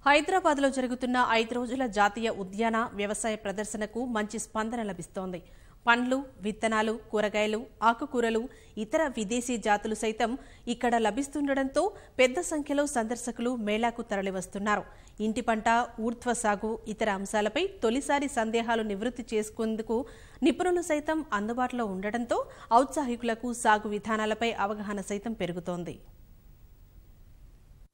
హైదరాబాద్లో జరుగుతున్న 5 రోజుల జాతీయ ఉద్యాన వ్యవసాయ ప్రదర్శనకు మంచి స్పందన లభిస్తోంది. పండ్లు, విత్తనాలు, కూరగాయలు, ఆకుకూరలు, ఇతర విదేశీ జాతులు సైతం ఇక్కడ లభిస్తుండటంతో పెద్ద సంఖ్యలో సందర్శకులు మేళాకు తరలివస్తున్నారు. ఇంటి పంట, ఊర్ధ్వ సాగు, ఇతర అంశాలపై తొలిసారి సందేహాలు నివృత్తి చేసుకునేందుకు నిపుణులు సైతం అందుబాటులో ఉండటంతో ఔత్సాహికులకు సాగు విధానాలపై అవగాహన సైతం పెరుగుతోంది.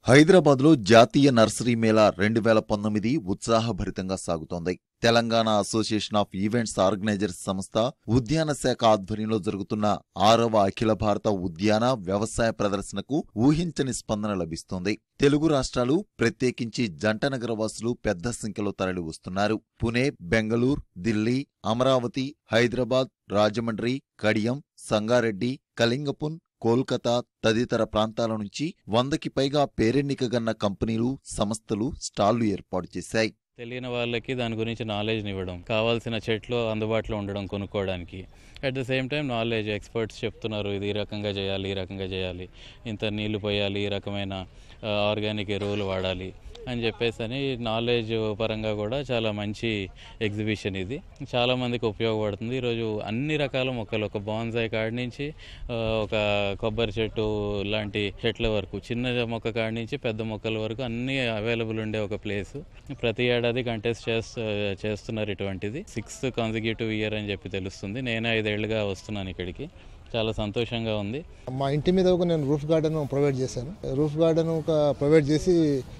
హైదరాబాద్లో జాతీయ నర్సరీ మేళా 2019 ఉత్సాహభరితంగా సాగుతోంది. Telangana association of events organisers సంస్థ ఉద్యాన శాఖ ఆధ్వర్యంలో జరుగుతున్న 6వ అఖిల భారత ఉద్యాన వ్యవసాయ ప్రదర్శనకు ఊహించని స్పందన లభిస్తోంది. తెలుగు రాష్ట్రాలు, ప్రత్యేకించి జంటనగర వాసులు పెద్ద సంఖ్యలో తరలి వస్తున్నారు. పుణె, బెంగళూరు, ఢిల్లీ, అమరావతి, హైదరాబాద్, రాజమండ్రి, కడియం, సంగారెడ్డి, కళింగపున్, కోల్కతా తదితర ప్రాంతాల నుంచి 100కి పైగా పేరెన్నికగన్న కంపెనీలు, సంస్థలు స్టాళ్లు ఏర్పాటు చేశాయి. తెలియని వాళ్ళకి దాని గురించి నాలెడ్జ్ని ఇవ్వడం, కావాల్సిన చెట్లు అందుబాటులో ఉండడం కొనుక్కోవడానికి. At the same time knowledge, experts చెప్తున్నారు ఇది ఈ రకంగా చేయాలి, ఈ రకంగా చేయాలి, ఇంత నీళ్లు పోయాలి, ఈ రకమైన ఆర్గానిక్ ఎరువులు వాడాలి అని చెప్పేసి నాలెడ్జ్ పరంగా కూడా చాలా మంచి ఎగ్జిబిషన్. ఇది చాలామందికి ఉపయోగపడుతుంది. ఈరోజు అన్ని రకాల మొక్కలు, ఒక బాన్సాయ్ కాడి నుంచి ఒక కొబ్బరి చెట్టు లాంటి చెట్ల వరకు, చిన్న మొక్క కాడి నుంచి పెద్ద మొక్కల వరకు అన్నీ అవైలబుల్ ఉండే ఒక ప్లేస్. ప్రతి ఏడాది కంటెస్ట్ చేస్తున్నారు ఇటువంటిది. 6th కాన్సిక్యూటివ్ ఇయర్ అని చెప్పి తెలుస్తుంది. నేనే 5 ఏళ్లుగా వస్తున్నాను ఇక్కడికి. చాలా సంతోషంగా ఉంది. మా ఇంటి మీద నేను రూఫ్ గార్డెన్ ప్రొవైడ్ చేశాను. రూఫ్ గార్డెన్ ప్రొవైడ్ చేసి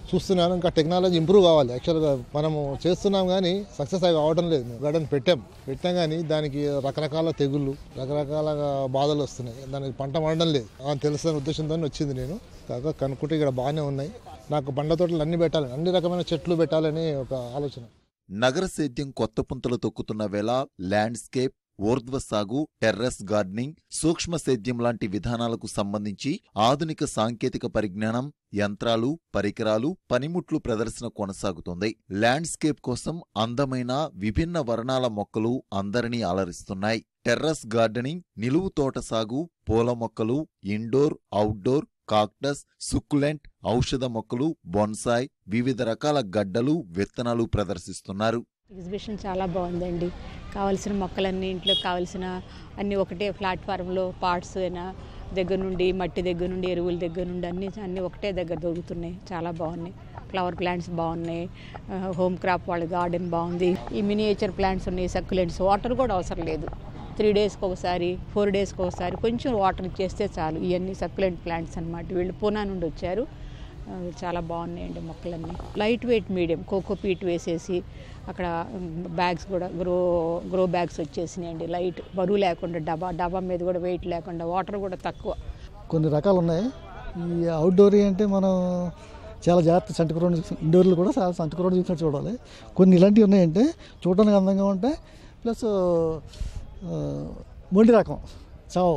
చూస్తున్నాను. ఇంకా టెక్నాలజీ ఇంప్రూవ్ కావాలి. యాక్చువల్గా మనము చేస్తున్నాం కానీ సక్సెస్ అవడం లేదు. గార్డెన్ పెట్టాం కానీ దానికి రకరకాల తెగుళ్ళు, రకరకాల బాధలు వస్తున్నాయి. దానికి పంట పండడం లేదు. తెలుస్తున్న ఉద్దేశంతో వచ్చింది నేను. కాగా కనుక్కుంటే ఇక్కడ బాగానే ఉన్నాయి. నాకు పండ్ల తోటలు అన్ని పెట్టాలని, అన్ని రకమైన చెట్లు పెట్టాలని ఒక ఆలోచన. నగర సేద్యం కొత్త పుంతలు తొక్కుతున్న వేళ ల్యాండ్స్కేప్, ఊర్ధ్వ సాగు, టెర్రస్ గార్డెనింగ్, సూక్ష్మ సేద్యం లాంటి విధానాలకు సంబంధించి ఆధునిక సాంకేతిక పరిజ్ఞానం, యంత్రాలు, పరికరాలు, పనిముట్లు ప్రదర్శన కొనసాగుతోంది. ల్యాండ్స్కేప్ కోసం అందమైన విభిన్న వర్ణాల మొక్కలు అందరినీ అలరిస్తున్నాయి. టెర్రస్ గార్డెనింగ్, నిలువు తోట సాగు, పూల మొక్కలు, ఇండోర్, అవుట్డోర్, కాక్టస్, సుక్కులెంట్, ఔషధ మొక్కలు, బొన్సాయ్, వివిధ రకాల గడ్డలు, విత్తనాలు ప్రదర్శిస్తున్నారు. ఎగ్జిబిషన్ చాలా బాగుందండి. కావలసిన మొక్కలన్నీ, ఇంట్లో కావాల్సిన అన్నీ ఒకటే ప్లాట్ఫారంలో, పార్ట్స్ అయినా దగ్గర నుండి, మట్టి దగ్గర నుండి, ఎరువుల దగ్గర నుండి అన్నీ ఒకటే దగ్గర దొరుకుతున్నాయి. చాలా బాగున్నాయి. ఫ్లవర్ ప్లాంట్స్ బాగున్నాయి. హోమ్ క్రాప్ వాళ్ళ గార్డెన్ బాగుంది. ఈ మినియేచర్ ప్లాంట్స్ ఉన్నాయి, సక్యులెంట్స్. వాటర్ కూడా అవసరం లేదు. 3 డేస్కి ఒకసారి, 4 డేస్కి ఒకసారి కొంచెం వాటర్ ఇచ్చేస్తే చాలు. ఇవన్నీ సక్యులెంట్ ప్లాంట్స్ అన్నమాట. వీళ్ళు పూనా నుండి వచ్చారు. చాలా బాగున్నాయండి మొక్కలన్నీ. లైట్ వెయిట్ మీడియం కోకోపీట్ వేసేసి అక్కడ బ్యాగ్స్ కూడా గ్రో బ్యాగ్స్ వచ్చేసినాయండి. లైట్, బరువు లేకుండా, డబ్బా మీద కూడా వెయిట్ లేకుండా, వాటర్ కూడా తక్కువ. కొన్ని రకాలు ఉన్నాయి. ఈ అవుట్డోర్ అంటే మనం చాలా జాగ్రత్త, సంటకరోడ్, ఇండోర్లు కూడా చాలా సంటకరోడ్ చూసినట్టు చూడాలి. కొన్ని ఇలాంటివి ఉన్నాయంటే చూడడానికి అందంగా ఉంటాయి. ప్లస్ మొండి రకం చావు,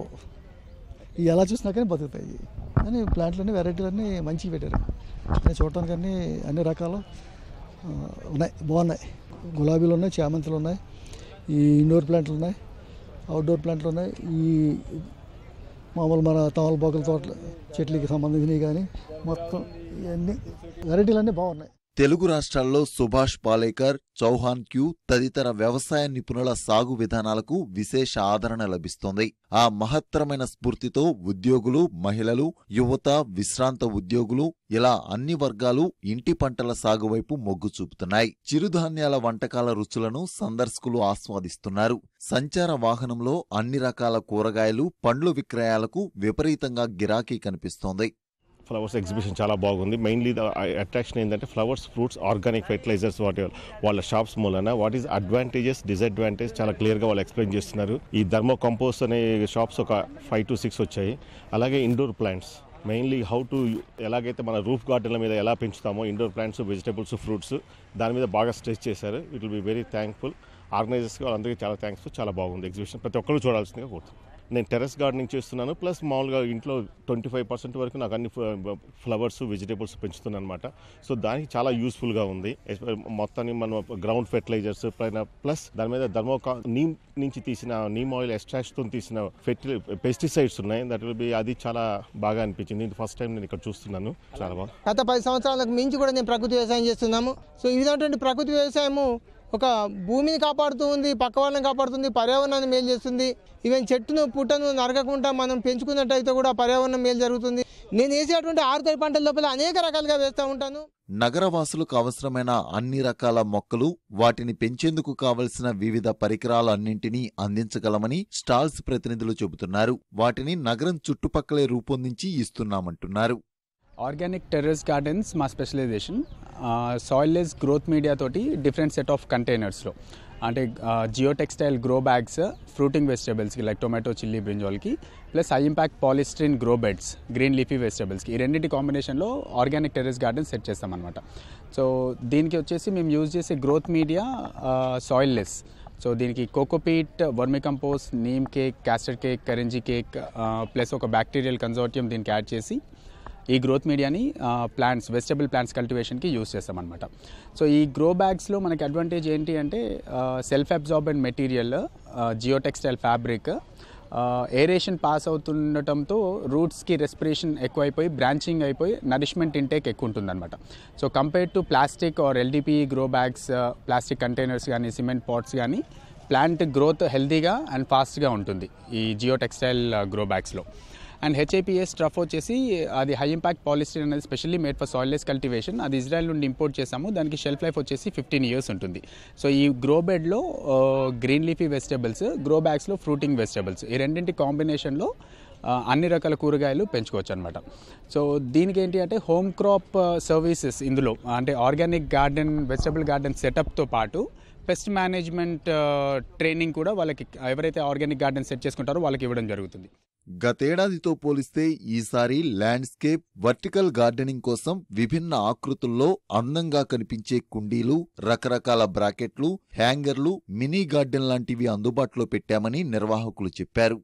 ఇవి ఎలా చూసినా కానీ బతుకుతాయి. కానీ ప్లాంట్లన్నీ, వెరైటీలన్నీ మంచిగా పెట్టారు. చూడటానికి అన్ని రకాలు ఉన్నాయి, బాగున్నాయి. గులాబీలు ఉన్నాయి, చామంతులు ఉన్నాయి, ఈ ఇండోర్ ప్లాంట్లు ఉన్నాయి, అవుట్డోర్ ప్లాంట్లు ఉన్నాయి. ఈ మామూలు మన తమలపాకుల తోటలు, చెట్లకి సంబంధించినవి కానీ మొత్తం ఇవన్నీ వెరైటీలన్నీ బాగున్నాయి. తెలుగు రాష్ట్రాల్లో సుభాష్ పాలేకర్, చౌహాన్ క్యూ తదితర వ్యవసాయ నిపుణుల సాగు విధానాలకు విశేష ఆదరణ లభిస్తోంది. ఆ మహత్తరమైన స్ఫూర్తితో ఉద్యోగులు, మహిళలు, యువత, విశ్రాంత ఉద్యోగులు ఇలా అన్ని వర్గాలు ఇంటి పంటల సాగు వైపు మొగ్గు చూపుతున్నాయి. చిరుధాన్యాల వంటకాల రుచులను సందర్శకులు ఆస్వాదిస్తున్నారు. సంచార వాహనంలో అన్ని రకాల కూరగాయలు, పండ్లు విక్రయాలకు విపరీతంగా గిరాకీ కనిపిస్తోంది. ఫ్లవర్స్ ఎగ్జిబిషన్ చాలా బాగుంది. మెయిన్లీ అట్రాక్షన్ ఏంటంటే ఫ్లవర్స్, ఫ్రూట్స్, ఆర్గానిక్ ఫెర్టిలైజర్స్, వాళ్ళ షాప్స్ మూలన వాట్ ఈస్ అడ్వాంటేజెస్, డిసడ్వాంటేజ్ చాలా క్లియర్గా వాళ్ళు ఎక్స్ప్లెయిన్ చేస్తున్నారు. ఈ ధర్మో కంపోస్ట్ అనే షాప్స్ ఒక 5 to 6 వచ్చాయి. అలాగే indoor plants, mainly how to, ఎలాగైతే మన రూఫ్ గార్డెన్ల మీద ఎలా పెంచుతామో ఇండోర్ ప్లాంట్స్, వెజిటేబుల్స్, ఫ్రూట్స్, దాని మీద బాగా స్ట్రెస్ చేశారు. It will be very thankful. ఆర్గనైజర్స్కి వాళ్ళందరికీ చాలా థ్యాంక్స్. చాలా బాగుంది ఎగ్జిబిషన్. ప్రతి ఒక్కరు చూడాల్సిందిగా కోరుతున్నాను. నేను టెర్రస్ గార్డెనింగ్ చేస్తున్నాను, ప్లస్ మామూలుగా ఇంట్లో 25% వరకు నాకు అన్ని ఫ్లవర్స్ వెజిటేబల్స్ పెంచుతున్నాను అనమాట. సో దానికి చాలా యూస్ఫుల్గా ఉంది. మొత్తాన్ని మనం గ్రౌండ్ ఫెర్టిలైజర్స్ పైన ప్లస్ దాని మీద నీమ్ నుంచి తీసిన నీమ్ ఆయిల్ ఎక్స్ట్రాక్ట్తో తీసిన పెస్టిసైడ్స్ ఉన్నాయి. దట్ విల్ బి అది చాలా బాగా అనిపించింది. ఇది ఫస్ట్ టైం నేను ఇక్కడ చూస్తున్నాను. చాలా బాగా గత 10 సంవత్సరాలకు మించి కూడా నేను ప్రకృతి వ్యవసాయం చేస్తున్నాము. సో ఈ విధమైనటువంటి ప్రకృతి వ్యవసాయము ఒక భూమిని కాపాడుతూ ఉంది, పక్క వాళ్ళని కాపాడుతుంది, పర్యావరణాన్ని మేలు చేస్తుంది. ఈవెన్ చెట్టును పుట్టను నరకకుండా మనం పెంచుకున్నట్టయితే కూడా పర్యావరణం మేలు జరుగుతుంది. నేను వేసేటువంటి ఆరుతడి పంటల లోపల అనేక రకాలుగా వేస్తూ ఉంటాను. నగరవాసులకు అవసరమైన అన్ని రకాల మొక్కలు, వాటిని పెంచేందుకు కావలసిన వివిధ పరికరాలన్నింటినీ అందించగలమని స్టాల్స్ ప్రతినిధులు చెబుతున్నారు. వాటిని నగరం చుట్టుపక్కలే రూపొందించి ఇస్తున్నామంటున్నారు. ఆర్గానిక్ టెర్రస్ గార్డెన్స్ మా స్పెషలైజేషన్. సాయిల్లెస్ గ్రోత్ మీడియా తోటి డిఫరెంట్ సెట్ ఆఫ్ కంటైనర్స్లో, అంటే geo textile grow bags fruiting వెజిటబుల్స్కి లైక్ టొమాటో, చిల్లీ, బ్రింజాల్కి, plus high impact polystyrene grow beds green leafy వెజిటబుల్స్కి, ఈ రెండింటి కాంబినేషన్లో ఆర్గానిక్ టెర్రస్ గార్డెన్ సెట్ చేస్తామన్నమాట. సో దీనికి వచ్చేసి మేము యూజ్ చేసే గ్రోత్ మీడియా సాయిల్లెస్. సో దీనికి cocopeat, vermicompost, neem cake, castor cake, కరెంజీ కేక్ ప్లస్ ఒక బ్యాక్టీరియల్ కన్సార్టియం దీనికి యాడ్ చేసి ఈ గ్రోత్ మీడియాని ప్లాంట్స్, వెజిటబుల్ ప్లాంట్స్ కల్టివేషన్కి యూజ్ చేస్తామన్నమాట. సో ఈ గ్రో బ్యాగ్స్లో మనకి అడ్వాంటేజ్ ఏంటి అంటే self absorbent material, geo textile fabric, aeration pass అవుతుండటంతో రూట్స్కి రెస్పిరేషన్ ఎక్కువైపోయి బ్రాంచింగ్ అయిపోయి నరిష్మెంట్ ఇంటేక్ ఎక్కువ ఉంటుందన్నమాట. So compare to plastic or LDPE grow bags, plastic containers కానీ, సిమెంట్ పాట్స్ కానీ, ప్లాంట్ గ్రోత్ హెల్తీగా అండ్ ఫాస్ట్గా ఉంటుంది ఈ జియో టెక్స్టైల్ గ్రో బ్యాగ్స్లో. అండ్ HIPS స్టఫ్ వచ్చేసి అది హై ఇంపాక్ట్ పాలిస్టిరీన్ అనేది specially made for soilless cultivation. అది ఇజ్రాయెల్ నుండి ఇంపోర్ట్ చేసాము. దానికి షెల్ఫ్ లైఫ్ వచ్చేసి 15 years ఉంటుంది. సో ఈ గ్రో బెడ్లో గ్రీన్ లీఫీ వెజిటబుల్స్, గ్రో బ్యాగ్స్లో ఫ్రూటింగ్ వెజిటబుల్స్, ఈ రెండింటి కాంబినేషన్లో అన్ని రకాల కూరగాయలు పెంచుకోవచ్చు అనమాట. సో దీనికి ఏంటి అంటే హోమ్ క్రాప్ సర్వీసెస్ ఇందులో, అంటే ఆర్గానిక్ గార్డెన్, వెజిటబుల్ గార్డెన్ సెటప్తో పాటు పెస్ట్ మేనేజ్మెంట్ ట్రైనింగ్ కూడా వాళ్ళకి, ఎవరైతే ఆర్గానిక్ గార్డెన్ సెట్ చేసుకుంటారో వాళ్ళకి ఇవ్వడం జరుగుతుంది. గతేడాదితో పోలిస్తే ఈసారి ల్యాండ్స్కేప్, వర్టికల్ గార్డెనింగ్ కోసం విభిన్న ఆకృతుల్లో అందంగా కనిపించే కుండీలు, రకరకాల బ్రాకెట్లు, హ్యాంగర్లు, మినీ గార్డెన్ లాంటివి అందుబాటులో పెట్టామని నిర్వాహకులు చెప్పారు.